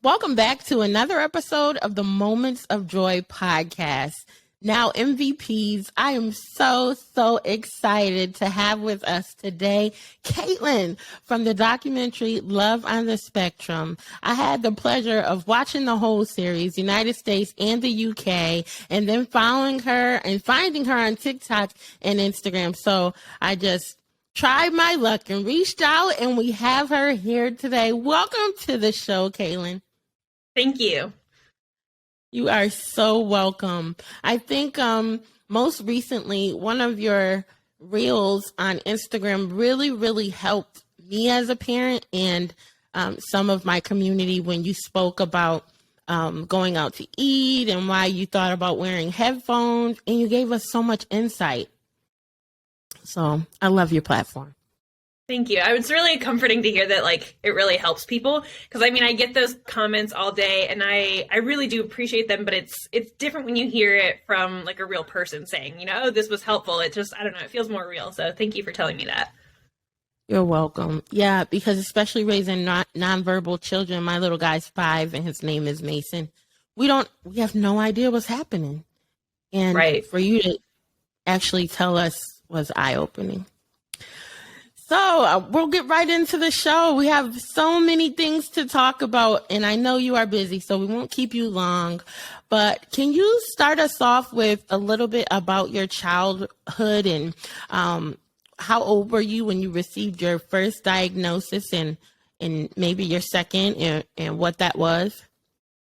Welcome back to another episode of the Moments of Joy podcast. Now, MVPs, I am so excited to have with us today Kaelyn from the documentary Love on the Spectrum. I had the pleasure of watching the whole series, United States and the UK, and then following her and finding her on TikTok and Instagram. So I just tried my luck and reached out, and we have her here today. Welcome to the show, Kaelyn. Thank you. You are so welcome. I think most recently, one of your reels on Instagram really helped me as a parent and some of my community when you spoke about going out to eat and why you thought about wearing headphones, and you gave us so much insight. So I love your platform. Thank you. It's really comforting to hear that, it really helps people. Because, I get those comments all day, and I really do appreciate them, but it's different when you hear it from, a real person saying, oh, this was helpful. It just, I don't know, it feels more real. So thank you for telling me that. You're welcome. Yeah, because especially raising nonverbal children, my little guy's 5, and his name is Mason. We have no idea what's happening. And right. For you to actually tell us was eye-opening. So we'll get right into the show. We have so many things to talk about, and I know you are busy, so we won't keep you long. But can you start us off with a little bit about your childhood and how old were you when you received your first diagnosis and maybe your second and what that was?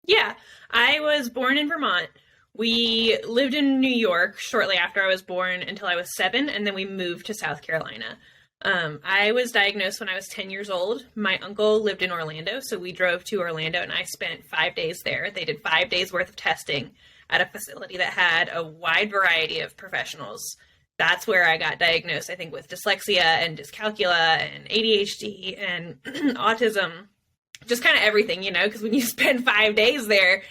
Yeah, I was born in Vermont. We lived in New York shortly after I was born until I was 7, and then we moved to South Carolina. I was diagnosed when I was 10 years old. My uncle lived in Orlando, so we drove to Orlando, and I spent 5 days there. They did 5 days worth of testing at a facility that had a wide variety of professionals. That's where I got diagnosed, I think, with dyslexia and dyscalculia and ADHD and autism, just kind of everything, because when you spend 5 days there,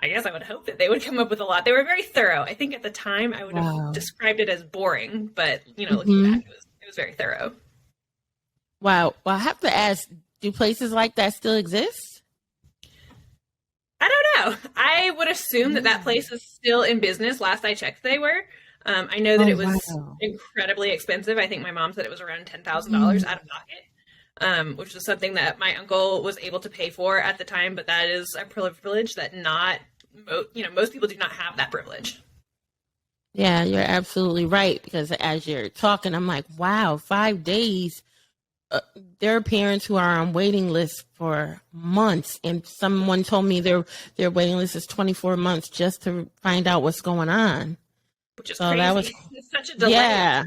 I guess I would hope that they would come up with a lot. They were very thorough. I think at the time I would have described it as boring, but, looking back, it was very thorough. Wow. Well, I have to ask, do places like that still exist? I don't know. I would assume that place is still in business. Last I checked, they were. I know that it was incredibly expensive. I think my mom said it was around $10,000 out of pocket, which was something that my uncle was able to pay for at the time. But that is a privilege that most people do not have that privilege. Yeah, you're absolutely right. Because as you're talking, I'm like, wow, 5 days. There are parents who are on waiting lists for months, and someone told me their waiting list is 24 months just to find out what's going on. Which is crazy. It's such a delay. Yeah.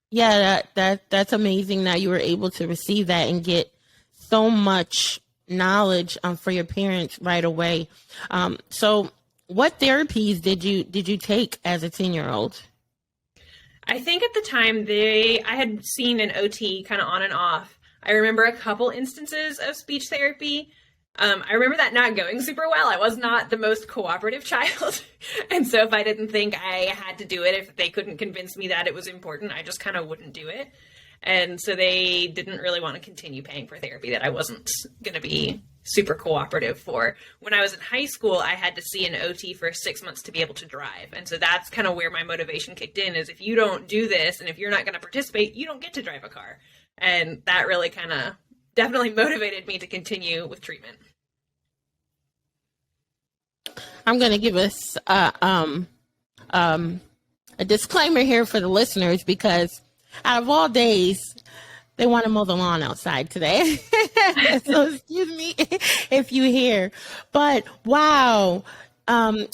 Yeah, that's amazing that you were able to receive that and get so much knowledge for your parents right away. So what therapies did you take as a 10-year-old? I think at the time I had seen an OT kind of on and off. I remember a couple instances of speech therapy. I remember that not going super well. I was not the most cooperative child. And so if I didn't think I had to do it, if they couldn't convince me that it was important, I just kind of wouldn't do it. And so they didn't really want to continue paying for therapy that I wasn't going to be super cooperative for. When I was in high school, I had to see an OT for 6 months to be able to drive. And so that's kind of where my motivation kicked in, is if you don't do this and if you're not going to participate, you don't get to drive a car. And that really kind of definitely motivated me to continue with treatment. I'm going to give us a disclaimer here for the listeners, because out of all days, they want to mow the lawn outside today. So excuse me if you hear. But wow.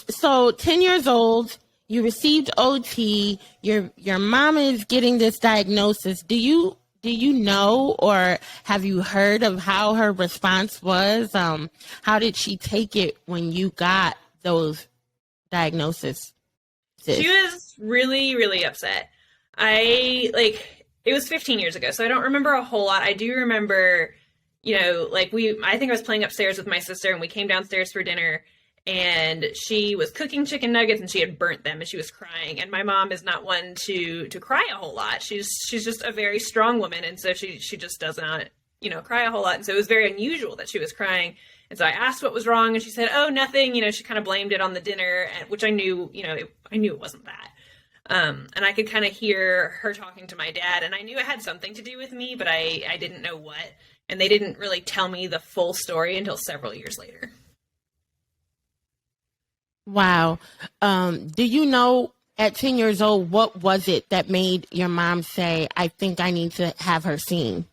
So 10 years old, you received OT, your mom is getting this diagnosis. Do you know, or have you heard of how her response was? How did she take it when you got those diagnoses? She was really, really upset. It was 15 years ago, so I don't remember a whole lot. I do remember, I think I was playing upstairs with my sister, and we came downstairs for dinner, and she was cooking chicken nuggets, and she had burnt them, and she was crying. And my mom is not one to cry a whole lot. She's just a very strong woman, and so she just does not cry a whole lot. And so it was very unusual that she was crying. And so I asked what was wrong, and she said, "Oh, nothing." She kind of blamed it on the dinner, which I knew, I knew it wasn't that. And I could kind of hear her talking to my dad, and I knew it had something to do with me, but I didn't know what. And they didn't really tell me the full story until several years later. Wow. Do you know at 10 years old, what was it that made your mom say, "I think I need to have her seen"?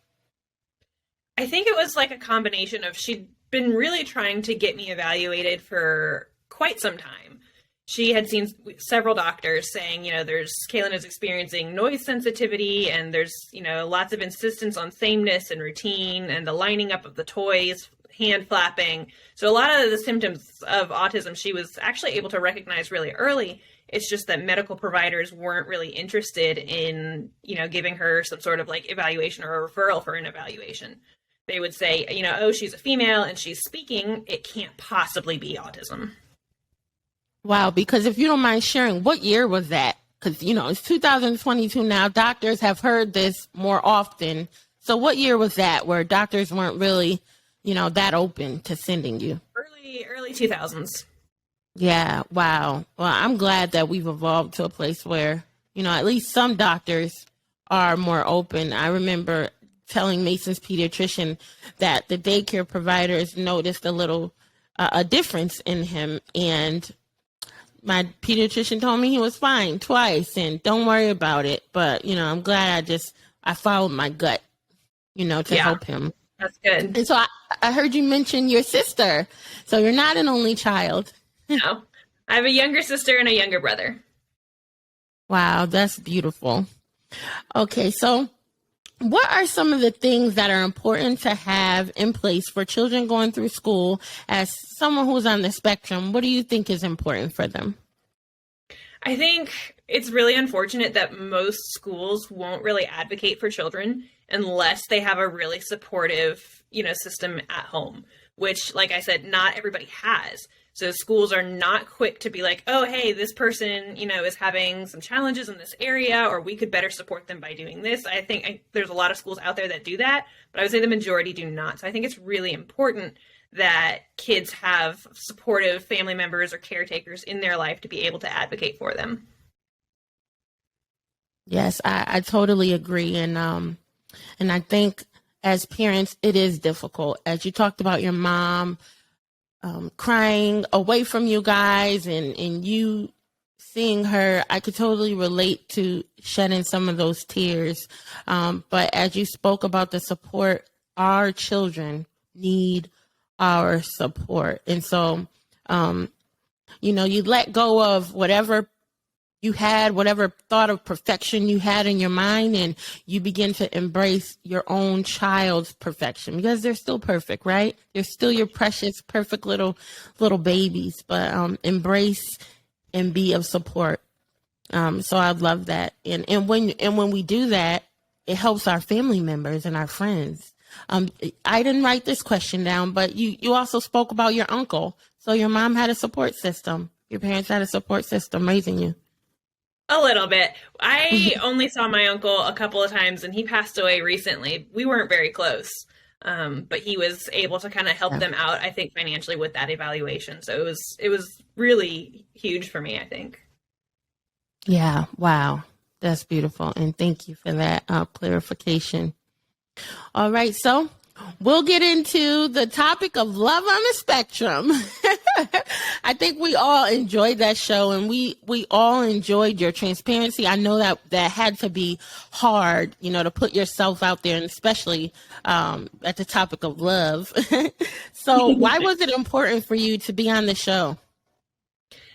I think it was like a combination of, she'd been really trying to get me evaluated for quite some time. She had seen several doctors saying, Kaelyn is experiencing noise sensitivity, and there's, lots of insistence on sameness and routine, and the lining up of the toys, hand flapping. So a lot of the symptoms of autism she was actually able to recognize really early. It's just that medical providers weren't really interested in, giving her some sort of like evaluation or a referral for an evaluation. They would say, "Oh, she's a female and she's speaking. It can't possibly be autism." Wow. Because if you don't mind sharing, what year was that? Because, it's 2022 now. Doctors have heard this more often. So what year was that where doctors weren't really, that open to sending you? Early 2000s. Yeah. Wow. Well, I'm glad that we've evolved to a place where, at least some doctors are more open. I remember telling Mason's pediatrician that the daycare providers noticed a difference in him. And my pediatrician told me he was fine twice and don't worry about it. But, I'm glad I followed my gut, to help him. That's good. And so I heard you mention your sister. So you're not an only child. No, I have a younger sister and a younger brother. Wow, that's beautiful. Okay, so what are some of the things that are important to have in place for children going through school? As someone who's on the spectrum, what do you think is important for them? I think it's really unfortunate that most schools won't really advocate for children unless they have a really supportive, system at home, which, like I said, not everybody has. So schools are not quick to be like, "Oh, hey, this person, is having some challenges in this area, or we could better support them by doing this." I think there's a lot of schools out there that do that, but I would say the majority do not. So I think it's really important that kids have supportive family members or caretakers in their life to be able to advocate for them. Yes, I totally agree. And I think as parents, it is difficult. As you talked about your mom crying away from you guys and you seeing her, I could totally relate to shedding some of those tears. But as you spoke about the support, our children need our support. And so, you let go of whatever you had, whatever thought of perfection you had in your mind, and you begin to embrace your own child's perfection, because they're still perfect, right? They're still your precious, perfect little babies, but embrace and be of support. So I love that. And when we do that, it helps our family members and our friends. I didn't write this question down, but you also spoke about your uncle. So your mom had a support system. Your parents had a support system raising you. A little bit. I only saw my uncle a couple of times, and he passed away recently. We weren't very close, but he was able to kind of help them out, I think, financially with that evaluation. So it was really huge for me, I think. Yeah. Wow. That's beautiful. And thank you for that clarification. All right. So we'll get into the topic of love on the spectrum. I think we all enjoyed that show, and we all enjoyed your transparency. I know that had to be hard, to put yourself out there, and especially at the topic of love. So why was it important for you to be on the show?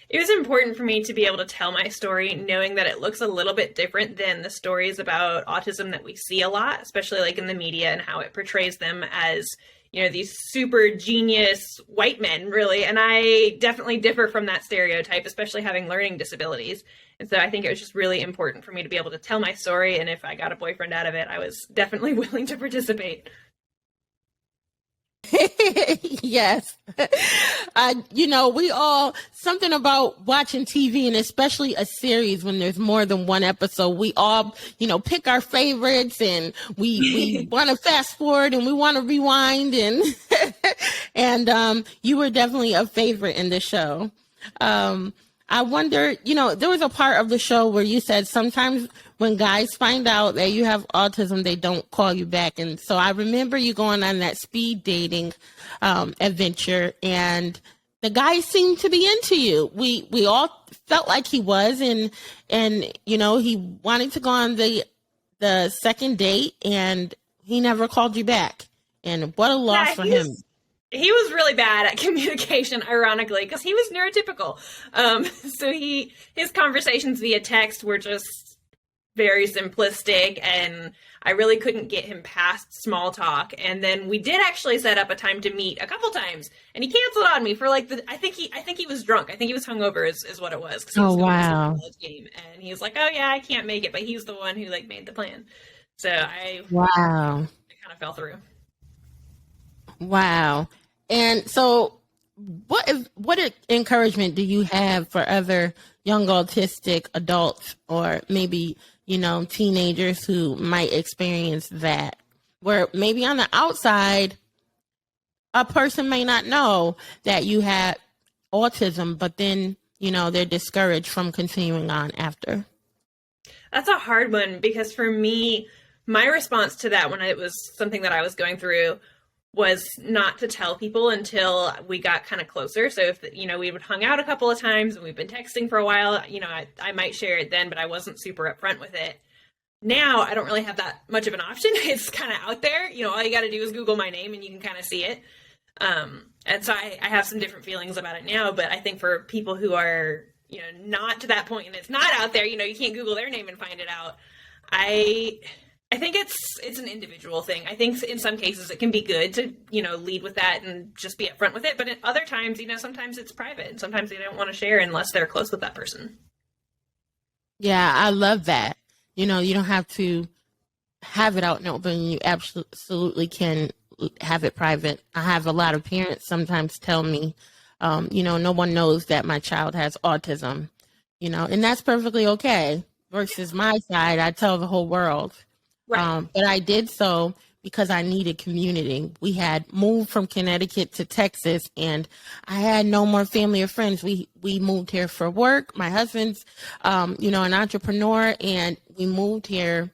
It was important for me to be able to tell my story, knowing that it looks a little bit different than the stories about autism that we see a lot, especially like in the media, and how it portrays them as, these super genius white men, really. And I definitely differ from that stereotype, especially having learning disabilities. And so I think it was just really important for me to be able to tell my story. And if I got a boyfriend out of it, I was definitely willing to participate. Yes. We all, something about watching TV and especially a series when there's more than one episode, we all, pick our favorites and we want to fast forward and we want to rewind and, and, you were definitely a favorite in the show. I wonder, there was a part of the show where you said sometimes when guys find out that you have autism, they don't call you back. And so I remember you going on that speed dating adventure, and the guy seemed to be into you. We all felt like he was, and he wanted to go on the second date, and he never called you back. And what a loss for him. He was really bad at communication, ironically, because he was neurotypical. So his conversations via text were just very simplistic, and I really couldn't get him past small talk. And then we did actually set up a time to meet a couple times, and he canceled on me for I think he was drunk. I think he was hungover is what it was. Oh, wow. Game. And he was like, oh yeah, I can't make it, but he's the one who made the plan. So I kind of fell through. Wow. And so what encouragement do you have for other young autistic adults, or maybe, teenagers who might experience that, where maybe on the outside, a person may not know that you have autism, but then, they're discouraged from continuing on after? That's a hard one, because for me, my response to that when it was something that I was going through was not to tell people until we got kind of closer. So if, we would hung out a couple of times and we've been texting for a while, I might share it then, but I wasn't super upfront with it. Now I don't really have that much of an option. It's kind of out there. All you got to do is Google my name and you can kind of see it. And so I have some different feelings about it now, but I think for people who are, not to that point and it's not out there, you can't Google their name and find it out. I think it's an individual thing. I think in some cases it can be good to, lead with that and just be upfront with it. But in other times, sometimes it's private and sometimes they don't want to share unless they're close with that person. Yeah, I love that. You don't have to have it out in the open. You absolutely can have it private. I have a lot of parents sometimes tell me, no one knows that my child has autism, and that's perfectly okay. Versus my side, I tell the whole world. Right. But I did so because I needed community. We had moved from Connecticut to Texas, and I had no more family or friends. We moved here for work. My husband's, an entrepreneur, and we moved here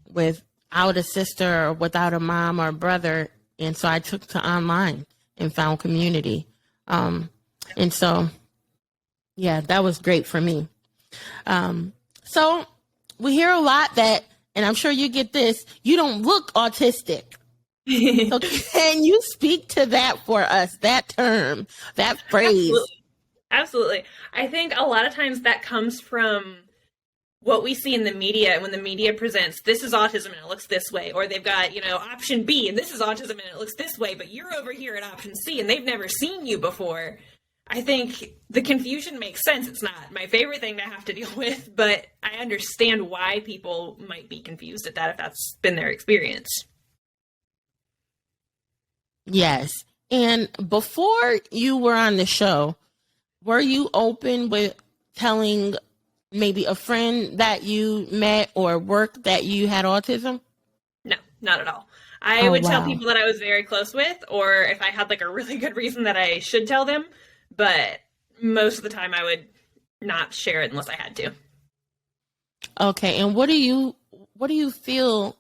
without a sister or without a mom or a brother. And so I took to online and found community. And so, yeah, that was great for me. So we hear a lot that, and I'm sure you get this, you don't look autistic. So can you speak to that for us, that term, that phrase? Absolutely. I think a lot of times that comes from what we see in the media. When the media presents, this is autism and it looks this way, or they've got, option B and this is autism and it looks this way, but you're over here at option C and they've never seen you before. I think the confusion makes sense. It's not my favorite thing to have to deal with, but I understand why people might be confused at that if that's been their experience. Yes. And before you were on the show, were you open with telling maybe a friend that you met or work that you had autism? No, not at all. I would tell people that I was very close with, or if I had a really good reason that I should tell them. But most of the time I would not share it unless I had to. Okay. And what do you feel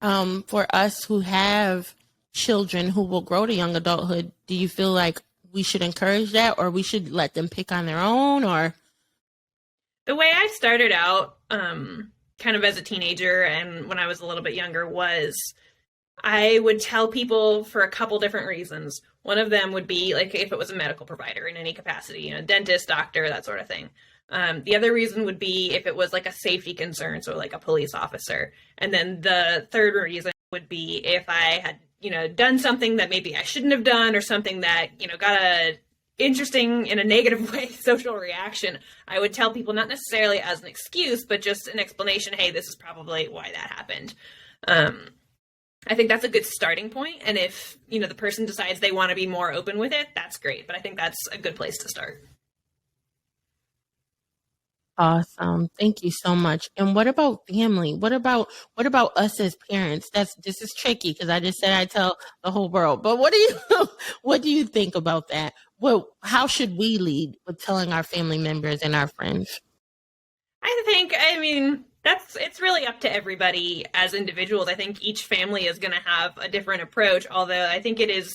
for us who have children who will grow to young adulthood? Do you feel like we should encourage that, or we should let them pick on their own? Or the way I started out kind of as a teenager and when I was a little bit younger was I would tell people for a couple different reasons. One of them would be if it was a medical provider in any capacity, dentist, doctor, that sort of thing. The other reason would be if it was a safety concern, so a police officer. And then the third reason would be if I had, done something that maybe I shouldn't have done, or something that, got a interesting in a negative way social reaction. I would tell people not necessarily as an excuse, but just an explanation. Hey, this is probably why that happened. I think that's a good starting point. And if, the person decides they want to be more open with it, that's great. But I think that's a good place to start. Awesome. Thank you so much. And what about family? What about us as parents? This is tricky because I just said I tell the whole world. But what do you what do you think about that? How should we lead with telling our family members and our friends? It's really up to everybody as individuals. I think each family is going to have a different approach, although I think it is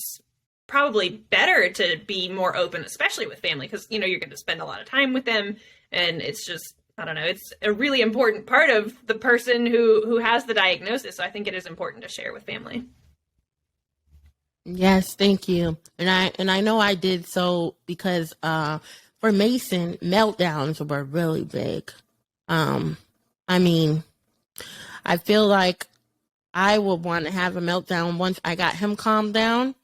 probably better to be more open, especially with family, because, you're going to spend a lot of time with them. And it's just, I don't know, it's a really important part of the person who has the diagnosis. So I think it is important to share with family. Yes, thank you. And I know I did so because for Mason, meltdowns were really big. I mean, I feel like I would want to have a meltdown once I got him calmed down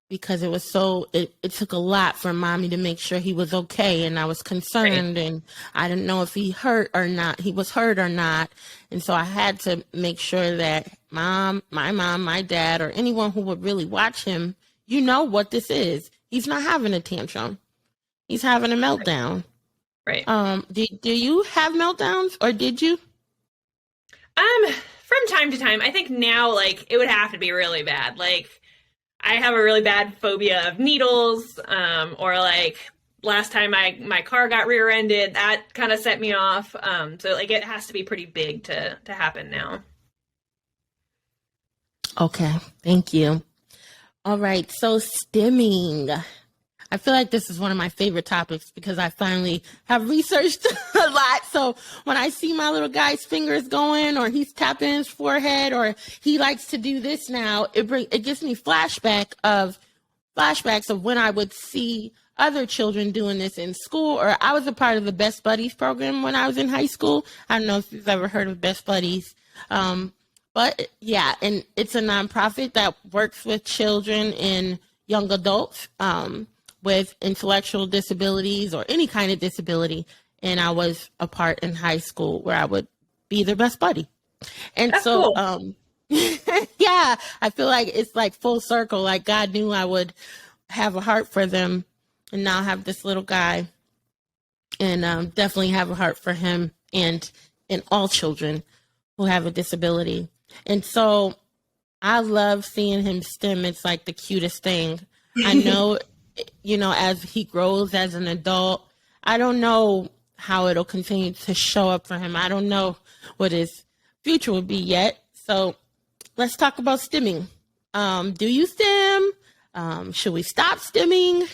because it took a lot for mommy to make sure he was okay. And I was concerned and I didn't know if he was hurt or not. And so I had to make sure that my mom, my dad, or anyone who would really watch him, what this is. He's not having a tantrum. He's having a meltdown. Right. Do you have meltdowns or did you? From time to time. I think now, it would have to be really bad. I have a really bad phobia of needles, or last time my car got rear-ended, that kind of set me off. So it has to be pretty big to happen now. Okay, thank you. All right, so stimming. I feel like this is one of my favorite topics because I finally have researched a lot. So when I see my little guy's fingers going, or he's tapping his forehead, or he likes to do this now, it gives me flashbacks of when I would see other children doing this in school. Or I was a part of the Best Buddies program when I was in high school. I don't know if you've ever heard of Best Buddies. But yeah, and it's a nonprofit that works with children and young adults with intellectual disabilities or any kind of disability. And I was a part in high school where I would be their best buddy. And That's so, cool. Yeah, I feel like it's full circle. God knew I would have a heart for them, and now I have this little guy, and definitely have a heart for him and all children who have a disability. And so I love seeing him stim. It's the cutest thing. I know, as he grows as an adult, I don't know how it'll continue to show up for him. I don't know what his future will be yet. So let's talk about stimming. Do you stim? Should we stop stimming?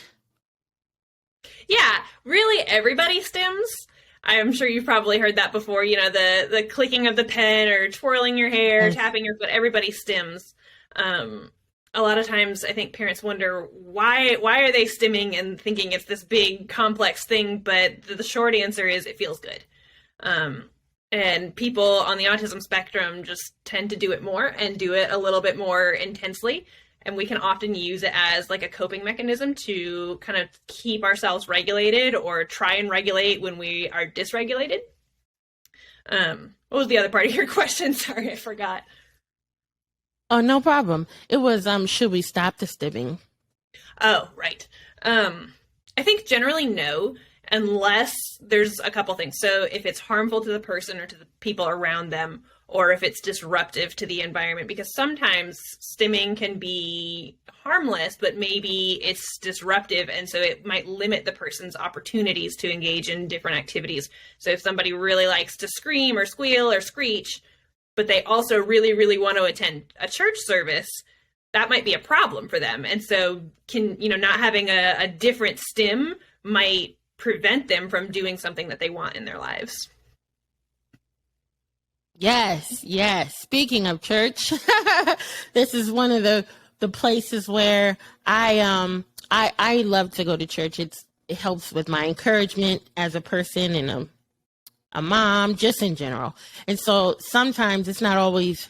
Yeah, really everybody stims. I'm sure you've probably heard that before, the clicking of the pen or twirling your hair, tapping your foot, everybody stims. A lot of times I think parents wonder why are they stimming and thinking it's this big complex thing, but the short answer is it feels good. And people on the autism spectrum just tend to do it more and do it a little bit more intensely. And we can often use it as a coping mechanism to kind of keep ourselves regulated or try and regulate when we are dysregulated. What was the other part of your question? Sorry, I forgot. Oh, no problem. It was, should we stop the stimming? Oh, right. I think generally no, unless there's a couple things. So if it's harmful to the person or to the people around them, or if it's disruptive to the environment, because sometimes stimming can be harmless, but maybe it's disruptive, and so it might limit the person's opportunities to engage in different activities. So if somebody really likes to scream or squeal or screech, but they also really, really want to attend a church service, that might be a problem for them. And so not having a different stim might prevent them from doing something that they want in their lives. Yes. Speaking of church, this is one of the places where I love to go to church. It helps with my encouragement as a person and a mom, just in general. And so sometimes it's not always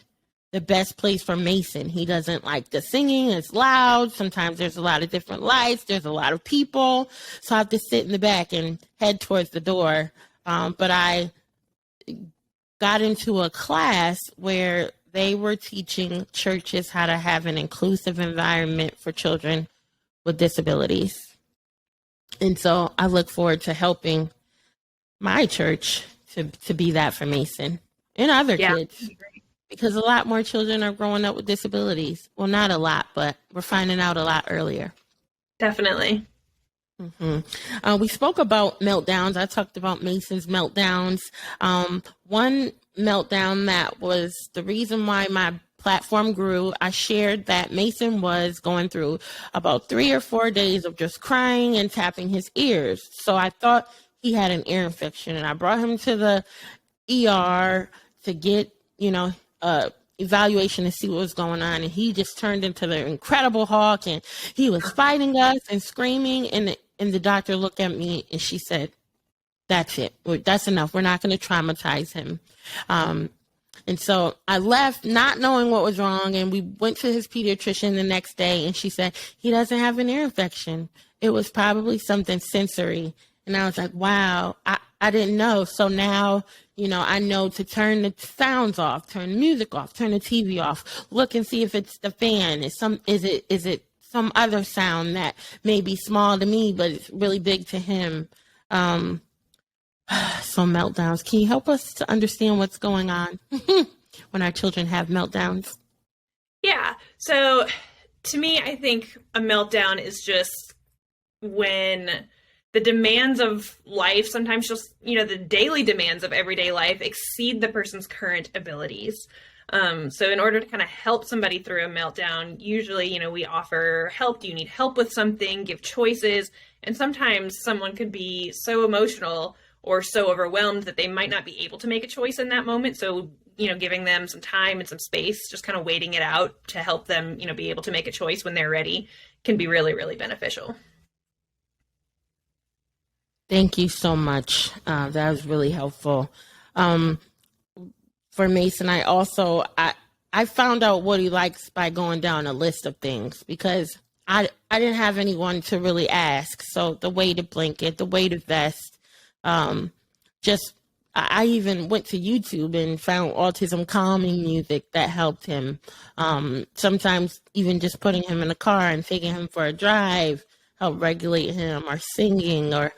the best place for Mason. He doesn't like the singing. It's loud. Sometimes there's a lot of different lights. There's a lot of people. So I have to sit in the back and head towards the door. But I got into a class where they were teaching churches how to have an inclusive environment for children with disabilities. And so I look forward to helping my church to be that for Mason and other kids, because a lot more children are growing up with disabilities. Well, not a lot, but we're finding out a lot earlier. Definitely. We spoke about meltdowns. I talked about Mason's meltdowns. One meltdown that was the reason why my platform grew, I shared that Mason was going through about 3 or 4 days of just crying and tapping his ears. So I thought he had an ear infection, and I brought him to the ER to get, evaluation to see what was going on. And he just turned into the Incredible Hulk, and he was fighting us and screaming. And the doctor looked at me and she said, "That's it. That's enough. We're not going to traumatize him." And so I left not knowing what was wrong. And we went to his pediatrician the next day, and she said, "He doesn't have an ear infection. It was probably something sensory." And I was like, wow, I didn't know. So now, I know to turn the sounds off, turn the music off, turn the TV off, look and see if it's the fan. Is it some other sound that may be small to me, but it's really big to him. So meltdowns. Can you help us to understand what's going on when our children have meltdowns? Yeah. So to me, I think a meltdown is just when the demands of life, sometimes just, the daily demands of everyday life exceed the person's current abilities. So in order to kind of help somebody through a meltdown, usually, we offer help. Do you need help with something? Give choices. And sometimes someone could be so emotional or so overwhelmed that they might not be able to make a choice in that moment. So, giving them some time and some space, just kind of waiting it out to help them, be able to make a choice when they're ready can be really, really beneficial. Thank you so much. That was really helpful. For Mason, I found out what he likes by going down a list of things, because I didn't have anyone to really ask. So the weighted blanket, the weighted vest, I even went to YouTube and found autism calming music that helped him. Sometimes even just putting him in a car and taking him for a drive helped regulate him, or singing, or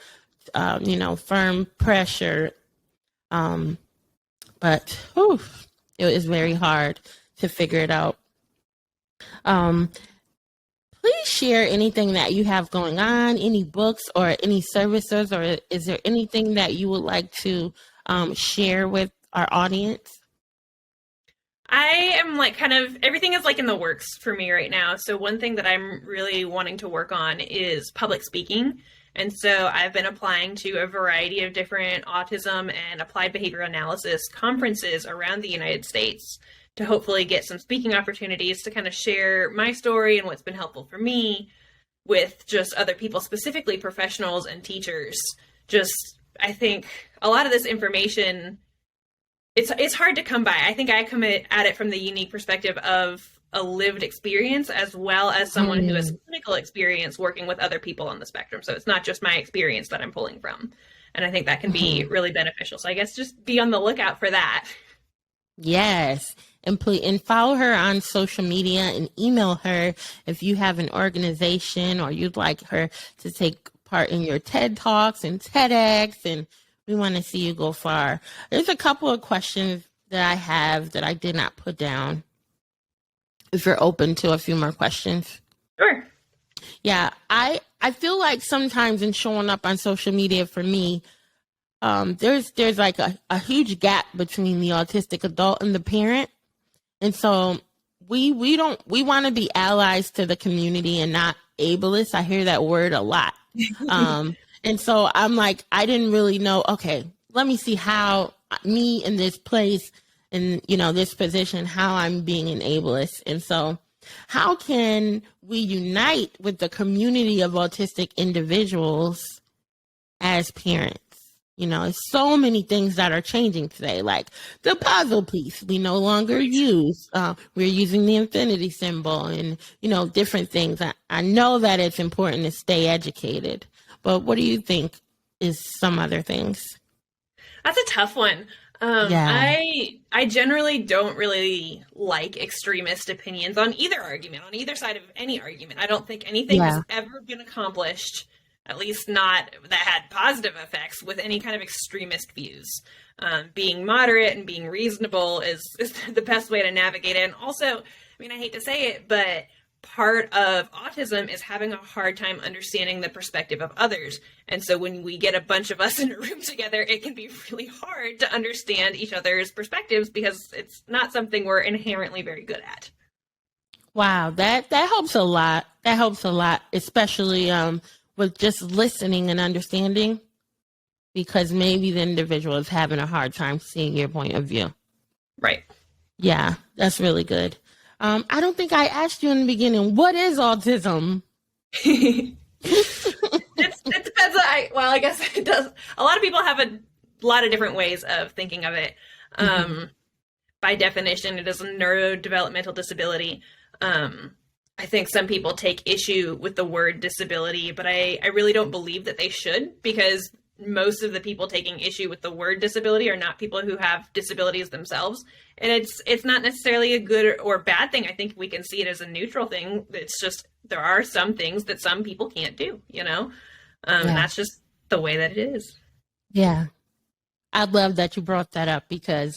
firm pressure. But it was very hard to figure it out. Please share anything that you have going on, any books or any services, or is there anything that you would like to share with our audience? I am everything is in the works for me right now. So one thing that I'm really wanting to work on is public speaking. And so I've been applying to a variety of different autism and applied behavior analysis conferences around the United States to hopefully get some speaking opportunities to kind of share my story and what's been helpful for me with just other people, specifically professionals and teachers. I think a lot of this information, it's hard to come by. I think I come at it from the unique perspective of a lived experience, as well as someone who has clinical experience working with other people on the spectrum. So it's not just my experience that I'm pulling from. And I think that can be really beneficial. So I guess just be on the lookout for that. Yes. And follow her on social media and email her if you have an organization or you'd like her to take part in your TED Talks and TEDx, and we want to see you go far. There's a couple of questions that I have that I did not put down, if you're open to a few more questions. Sure. Yeah, I feel like sometimes in showing up on social media for me, there's like a huge gap between the autistic adult and the parent. And so we want to be allies to the community and not ableists. I hear that word a lot. And so I'm like, I didn't really know, okay, let me see how me in this place, in this position, how I'm being an ableist. And so how can we unite with the community of autistic individuals as parents? It's so many things that are changing today, like the puzzle piece we no longer use. We're using the infinity symbol and, different things. I know that it's important to stay educated, but what do you think is some other things? That's a tough one. Yeah. I generally don't really like extremist opinions on either argument, on either side of any argument. I don't think anything has Yeah. ever been accomplished, at least not that had positive effects, with any kind of extremist views. Being moderate and being reasonable is the best way to navigate it. And also, I mean, I hate to say it, but part of autism is having a hard time understanding the perspective of others. And so when we get a bunch of us in a room together, it can be really hard to understand each other's perspectives because it's not something we're inherently very good at. Wow, that helps a lot. That helps a lot, especially with just listening and understanding, because maybe the individual is having a hard time seeing your point of view. Right. Yeah, that's really good. I don't think I asked you in the beginning, what is autism? It depends. I guess it does. A lot of people have a lot of different ways of thinking of it. By definition, it is a neurodevelopmental disability. I think some people take issue with the word disability, but I really don't believe that they should, because most of the people taking issue with the word disability are not people who have disabilities themselves. And it's not necessarily a good or bad thing. I think we can see it as a neutral thing. It's just, there are some things that some people can't do, And that's just the way that it is. Yeah. I love that you brought that up, because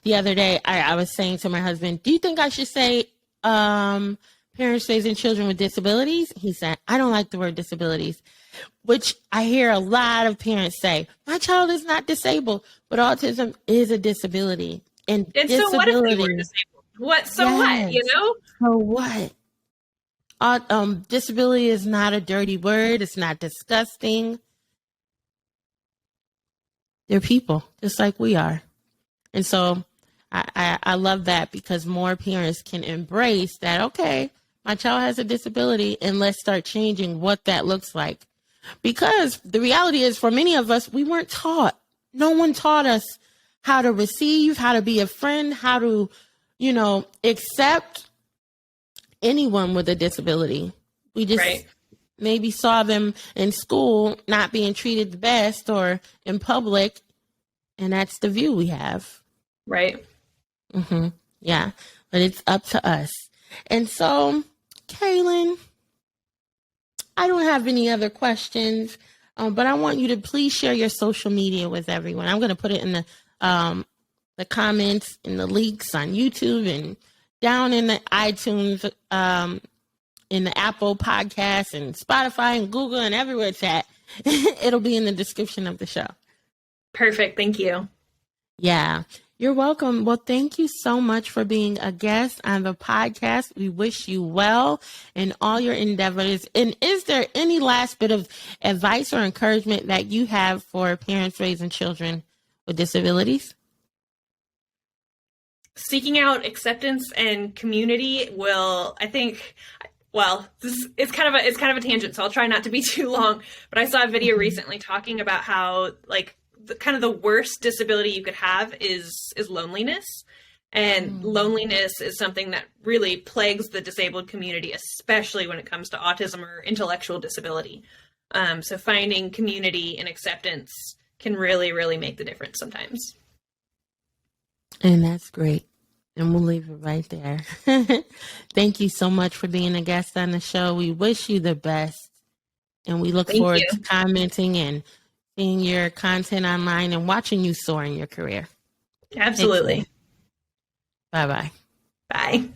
the other day I was saying to my husband, do you think I should say parents raising children with disabilities? He said, I don't like the word disabilities, which I hear a lot of parents say, my child is not disabled, but autism is a disability. And so what if they were disabled? What? So Yes. what, So what? Disability is not a dirty word. It's not disgusting. They're people just like we are. And so I love that, because more parents can embrace that, okay, my child has a disability, and let's start changing what that looks like. Because the reality is, for many of us, we weren't taught. No one taught us how to receive, how to be a friend, how to, accept anyone with a disability. We just maybe saw them in school not being treated the best, or in public, and that's the view we have. Right. Mm-hmm. Yeah, but it's up to us. And so, Kaelyn, I don't have any other questions, but I want you to please share your social media with everyone. I'm going to put it in the comments, in the links on YouTube, and down in the iTunes, in the Apple Podcasts, and Spotify, and Google, and everywhere it's at. It'll be in the description of the show. Perfect. Thank you. Yeah. You're welcome. Well, thank you so much for being a guest on the podcast. We wish you well in all your endeavors. And is there any last bit of advice or encouragement that you have for parents raising children with disabilities? Seeking out acceptance and community will, I think, well, it's kind of a tangent, so I'll try not to be too long. But I saw a video recently talking about how, like, the worst disability you could have is loneliness. And loneliness is something that really plagues the disabled community, especially when it comes to autism or intellectual disability. So finding community and acceptance can really, really make the difference sometimes. And that's great. And we'll leave it right there. Thank you so much for being a guest on the show. We wish you the best. And we look forward to commenting and seeing your content online and watching you soar in your career. Absolutely. Bye-bye. Bye.